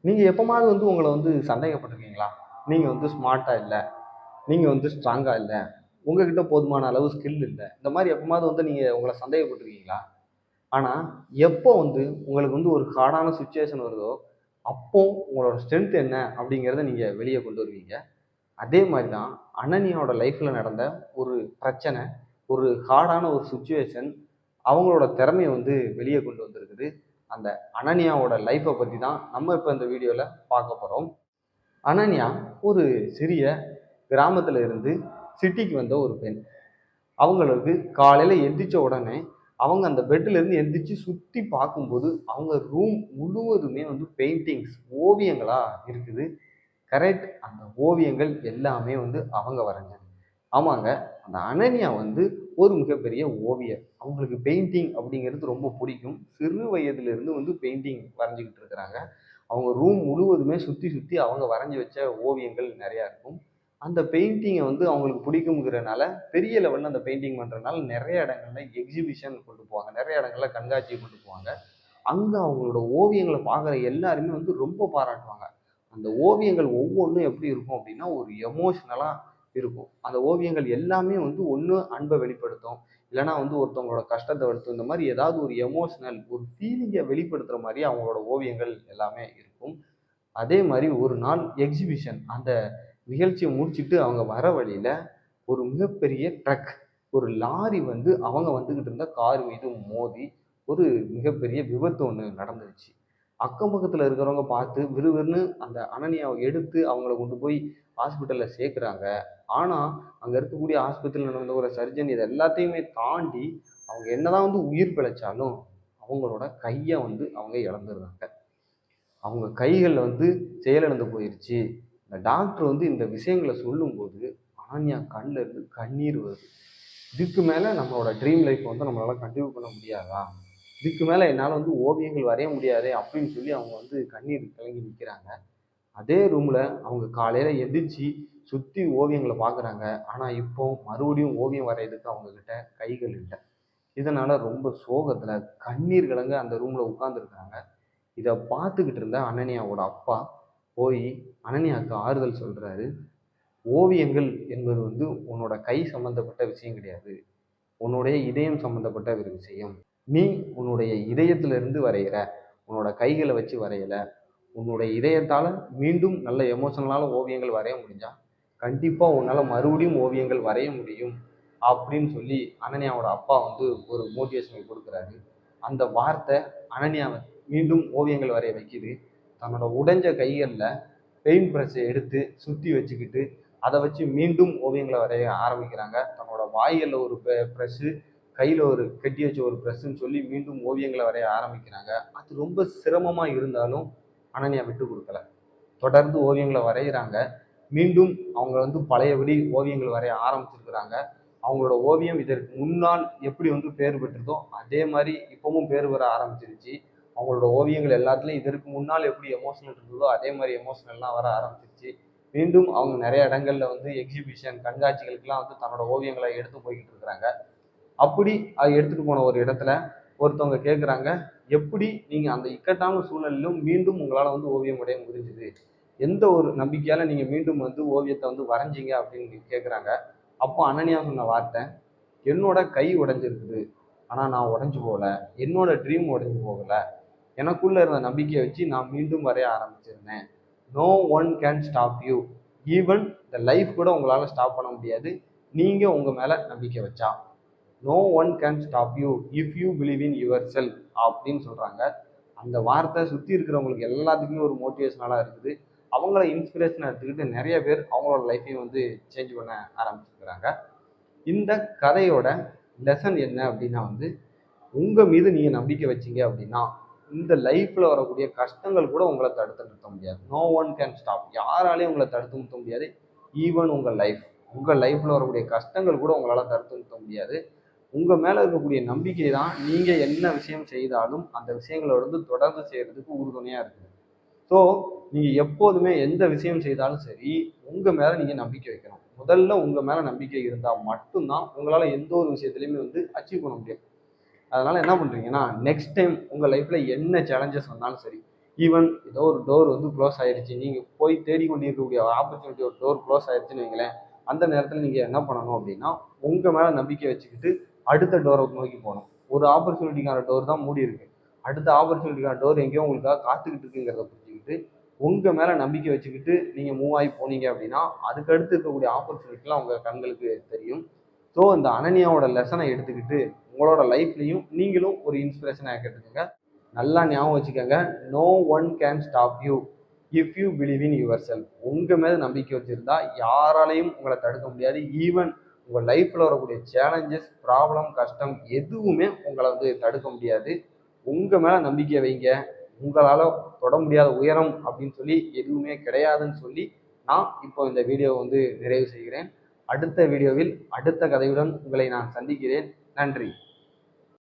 நீங்க எப்பமாவது உங்கள சந்தேகப்பட்டுருக்கீங்களா? நீங்க ஸ்மார்ட்டா இல்ல. நீங்க ஸ்ட்ராங்கா இல்ல. உங்ககிட்ட போதுமான அளவு ஸ்கில் இல்ல. இந்த மாரி எப்பமாவது நீங்க உங்கள சந்தேகப்பட்டுருக்கீங்களா? ஆனா, எப்போ உங்களுக்கு ஒரு ஹார்டான சிச்சுவேஷன் வருதோ, அப்போ உங்களோட ஸ்ட்ரென்த் என்ன அப்படிங்கிறத நீங்க வெளிய கொண்டு வருவீங்க. அதே மாரி தான் அனன்யாவோட லைஃப்ல நடந்த ஒரு பிரச்சனை, ஒரு ஹார்டான ஒரு சிச்சுவேஷன் அவங்களோட திறமைய வெளிய கொண்டு வந்திருக்குது. அந்த அனன்யாவோட லைஃப்ப பத்தி தான் நம்ம இப்ப இந்த வீடியோல பார்க்க போறோம். அனன்யா ஒரு சிறிய கிராமத்துல இருந்து சிட்டிக்கு வந்த ஒரு பெண். அவங்களுக்கு காலையில எந்திரிச்ச உடனே அவங்க அந்த பெட்ல இருந்து எந்திரிச்சு சுத்தி பார்க்கும்போது, அவங்க ரூம் முழுவதுமே பெயிண்டிங்ஸ், ஓவியங்களா இருக்குது. கரெக்ட். அந்த ஓவியங்கள் எல்லாமே அவங்க வரைஞ்சது. ஆமாங்க. அந்த அனன்யா ஒரு மிகப்பெரிய ஓவியர். அவங்களுக்கு பெயிண்டிங் அப்படிங்கிறது ரொம்ப பிடிக்கும். சிறு வயதிலிருந்து பெயிண்டிங் வரைஞ்சுகிட்டு இருக்கிறாங்க. அவங்க ரூம் முழுவதுமே சுத்தி சுத்தி அவங்க வரைஞ்சு வச்ச ஓவியங்கள் நெறையா இருக்கும். அந்த பெயிண்டிங்க அவங்களுக்கு பிடிக்கும்ங்கிறனால, பெரிய லெவல்ல அந்த பெயிண்டிங் பண்றனால நெறைய இடங்கள்ல எக்ஸிபிஷன் கொண்டு போவாங்க. நெறைய இடங்கள்ல கண்காட்சி கொண்டு போவாங்க. அங்க அவங்களோட ஓவியங்கள பார்க்குற எல்லாருமே ரொம்ப பாராட்டுவாங்க. அந்த ஓவியங்கள் ஒவ்வொன்னும் எப்படி இருக்கும் அப்படின்னா, ஒரு எமோஷனலா இருக்கும். அந்த ஓவியங்கள் எல்லாமே ஒண்ணு அன்ப வெளிப்படுத்தும். இல்லன்னா ஒருத்தவங்களோட கஷ்டத்த வெளிப்படுத்தும். இந்த மாரி ஏதாவது ஒரு எமோஷனல் ஒரு ஃபீலிங்க வெளிப்படுத்துற மாரி அவங்களோட ஓவியங்கள் எல்லாமே இருக்கும். அதே மாரி ஒரு நாள் எக்ஸிபிஷன் அந்த நிகழ்ச்சிய முடிச்சுட்டு அவங்க வர வழியில ஒரு மிகப்பெரிய ட்ரக், ஒரு லாரி அவங்க வந்துகிட்டு இருந்த கார் மீது மோதி ஒரு மிகப்பெரிய விபத்து ஒண்ணு நடந்துருச்சு. அக்கம் பக்கத்துல இருக்கிறவங்க பார்த்து விறுவிறுன்னு அந்த அனன்யாவை எடுத்து அவங்கள கொண்டு போய் ஹாஸ்பிட்டல்ல சேர்க்குறாங்க. ஆனா, அங்க இருக்கக்கூடிய ஆஸ்பத்திரியில நடந்த ஒரு சர்ஜன் இத எல்லாத்தையுமே தாண்டி அவங்க என்னதான் உயிர் பிழைச்சாலும், அவங்களோட கைய அவங்க இழந்துடுறாங்க. அவங்க கைகள்ல செயலிழந்து போயிருச்சு. இந்த டாக்டர் இந்த விஷயங்கள சொல்லும்போது, அனன்யா கண்ல இருந்து கண்ணீர் வருது. இதுக்கு மேல நம்மளோட ட்ரீம் லைஃப் நம்மளால கன்டின்யூ பண்ண முடியாதா? இதுக்கு மேல என்னால ஓவியங்கள் வரைய முடியாதே! அப்படின்னு சொல்லி அவங்க கண்ணீர் கலங்கி நிக்கிறாங்க. அதே ரூம்ல அவங்க காலையில எந்திரிச்சு சுத்தி ஓவியங்கள பார்க்குறாங்க. ஆனா இப்போ மறுபடியும் ஓவியம் வரையறதுக்கு அவங்க கிட்ட கைகள் இல்ல. இதனால ரொம்ப சோகத்துல கண்ணீர் கலங்க அந்த ரூம்ல உட்கார்ந்துருக்காங்க. இத பார்த்துக்கிட்டு இருந்த அனன்யாவோட அப்பா போய் அனன்யாவுக்கு ஆறுதல் சொல்றாரு. ஓவியங்கள் என்பது உன்னோட கை சம்பந்தப்பட்ட விஷயம் கிடையாது. உன்னுடைய இதயம் சம்பந்தப்பட்ட ஒரு விஷயம். நீ உன்னுடைய இதயத்திலிருந்து வரையிற. உன்னோட கைகள வச்சு வரையல. உன்னுடைய இதயத்தால மீண்டும் நல்ல எமோஷனலான ஓவியங்கள் வரைய முடிஞ்சா, கண்டிப்பா உன்னால மறுபடியும் ஓவியங்கள் வரைய முடியும். அப்படின்னு சொல்லி அனன்யாவோட அப்பா ஒரு மோட்டிவேஷனல் குடுக்குறாரு. அந்த வார்த்தை அனன்யாவ மீண்டும் ஓவியங்கள் வரைய வைக்குது. தன்னோட உடைஞ்ச கைகள்ல பெயிண்ட் பிரஷ்ஷ எடுத்து சுத்தி வச்சுக்கிட்டு, அத வச்சு மீண்டும் ஓவியங்கள வரைய ஆரம்பிக்கிறாங்க. தன்னோட வாய்கள்ல ஒரு பிரஷ்ஷு, கையில ஒரு கட்டி வச்ச ஒரு பிரஷ்ன்னு சொல்லி மீண்டும் ஓவியங்கள வரைய ஆரம்பிக்கிறாங்க. அது ரொம்ப சிரமமா இருந்தாலும் அனன்யா விட்டுக் குடுக்கல. தொடர்ந்து ஓவியங்கள வரையிறாங்க. மீண்டும் அவங்க பழையபடி ஓவியங்கள் வரைய ஆரம்பிச்சிருக்கிறாங்க. அவங்களோட ஓவியம் இதற்கு முன்னால் எப்படி பேர் பெற்றதோ, அதே மாரி இப்பவும் பேர் பெற ஆரம்பிச்சிருச்சு. அவங்களோட ஓவியங்கள் எல்லாத்துலயும் இதற்கு முன்னால் எப்படி எமோஷனல் இருந்ததோ, அதே மாரி எமோஷனல்லாம் வர ஆரம்பிச்சிருச்சு. மீண்டும் அவங்க நெறைய இடங்கள்ல எக்ஸிபிஷன், கண்காட்சிகளுக்கெல்லாம் தன்னோட ஓவியங்கள எடுத்து போய்க்கிட்டு இருக்கிறாங்க. அப்படி அத எடுத்துட்டு போன ஒரு இடத்துல ஒருத்தவங்க கேட்குறாங்க, "எப்படி நீங்க அந்த இக்கட்டான சூழ்நிலையிலும் மீண்டும் உங்களால ஓவியம் வரைய முடிஞ்சது? எந்த ஒரு நம்பிக்கையால நீங்க மீண்டும் ஓவியத்த வரைஞ்சீங்க?" அப்படின்னு கேட்குறாங்க. அப்போ அனன்யா சொன்ன வார்த்தை, "என்னோட கை உடைஞ்சிருக்குது. ஆனா நான் உடைஞ்சு போகல. என்னோட ட்ரீம் உடைஞ்சு போகல. எனக்குள்ள இருந்த நம்பிக்கைய வச்சு நான் மீண்டும் வரைய ஆரம்பிச்சிருந்தேன். No one can stop you. Even the life கூட உங்களால ஸ்டாப் பண்ண முடியாது. நீங்க உங்க மேல நம்பிக்கை வச்சா. No one can stop you if you believe in yourself" அப்படின்னு சொல்றாங்க. அந்த வார்த்தை சுத்தி இருக்கிறவங்களுக்கு எல்லாத்துக்குமே ஒரு மோட்டிவேஷனலா இருக்குது. அவங்கள இன்ஸ்பிரேஷனா எடுத்துக்கிட்டு நெறைய பேர் அவங்களோட லைஃப்பையும் சேஞ்ச் பண்ண ஆரம்பிச்சிருக்கிறாங்க. இந்த கதையோட லெசன் என்ன அப்படின்னா உங்க மீது நீங்க நம்பிக்கை வச்சீங்க அப்படின்னா, இந்த லைஃப்ல வரக்கூடிய கஷ்டங்கள் கூட உங்கள தடுத்து நிறுத்த முடியாது. No one can stop. யாராலயும் உங்கள தடுத்து நிறுத்த முடியாது. ஈவன் உங்க லைஃப். உங்க லைஃப்ல வரக்கூடிய கஷ்டங்கள் கூட உங்களால தடுத்து நிறுத்த முடியாது. உங்க மேல இருக்கக்கூடிய நம்பிக்கை தான் நீங்க என்ன விஷயம் செய்தாலும் அந்த விஷயங்கள தொடர்ந்து செய்யறதுக்கு உறுதுணையா இருக்குது. ஸோ நீங்க எப்போதுமே எந்த விஷயம் செய்தாலும் சரி, உங்க மேல நீங்க நம்பிக்கை வைக்கணும். முதல்ல உங்க மேல நம்பிக்கை இருந்தா மட்டும் தான் உங்களால எந்த ஒரு விஷயத்திலயுமே அச்சீவ் பண்ண முடியும். அதனால என்ன பண்றீங்கன்னா, நெக்ஸ்ட் டைம் உங்க லைஃப்ல என்ன சேலஞ்சஸ் வந்தாலும் சரி, ஈவன் ஏதோ ஒரு டோர் வந்து க்ளோஸ் ஆயிடுச்சு, நீங்கள் போய் தேடி கொண்டு இருக்கக்கூடிய ஆப்பர்ச்சுனிட்டி ஒரு டோர் க்ளோஸ் ஆயிடுச்சுன்னு வைங்களேன். அந்த நேரத்தில் நீங்கள் என்ன பண்ணணும் அப்படின்னா, உங்கள் மேலே நம்பிக்கை வச்சுக்கிட்டு அடுத்த டோரை நோக்கி போகணும். ஒரு ஆப்பர்ச்சுனிட்டிக்கான டோர் தான் மூடி இருக்கு, அடுத்த ஆப்பர்ச்சுனிட்டிக்கான டோர் எங்கேயோ உங்களுக்காக காத்துக்கிட்டு இருக்குங்கிறத புரிஞ்சுக்கிட்டு உங்கள் மேலே நம்பிக்கை வச்சுக்கிட்டு நீங்கள் மூவ் ஆகி போனீங்க அப்படின்னா, அதுக்கடுத்து இருக்கக்கூடிய ஆப்பர்ச்சுனிட்டிலாம் உங்கள் கண்களுக்கு தெரியும். ஸோ இந்த அனன்யாவோட லெசனை எடுத்துக்கிட்டு உங்களோட லைஃப்லையும் நீங்களும் ஒரு இன்ஸ்பிரேஷன் ஆக்கிட்டுருங்க. நல்லா ஞாபகம் வச்சுக்கோங்க, no one can stop you if you believe in yourself. உங்கள் மேலே நம்பிக்கை வச்சுருந்தா யாராலையும் உங்களை தடுக்க முடியாது. ஈவன் உங்கள் லைஃப்பில் வரக்கூடிய சேலஞ்சஸ், ப்ராப்ளம், கஷ்டம் எதுவுமே உங்களை வந்து தடுக்க முடியாது. உங்கள் மேலே நம்பிக்கை வைங்க. உங்களால் தொட முடியாத உயரம் அப்படின்னு சொல்லி எதுவுமே கிடையாதுன்னு சொல்லி நான் இப்போ இந்த வீடியோவை வந்து நிறைவு செய்கிறேன். அடுத்த வீடியோவில் அடுத்த கதையுடன் உங்களை நான் சந்திக்கிறேன். நன்றி.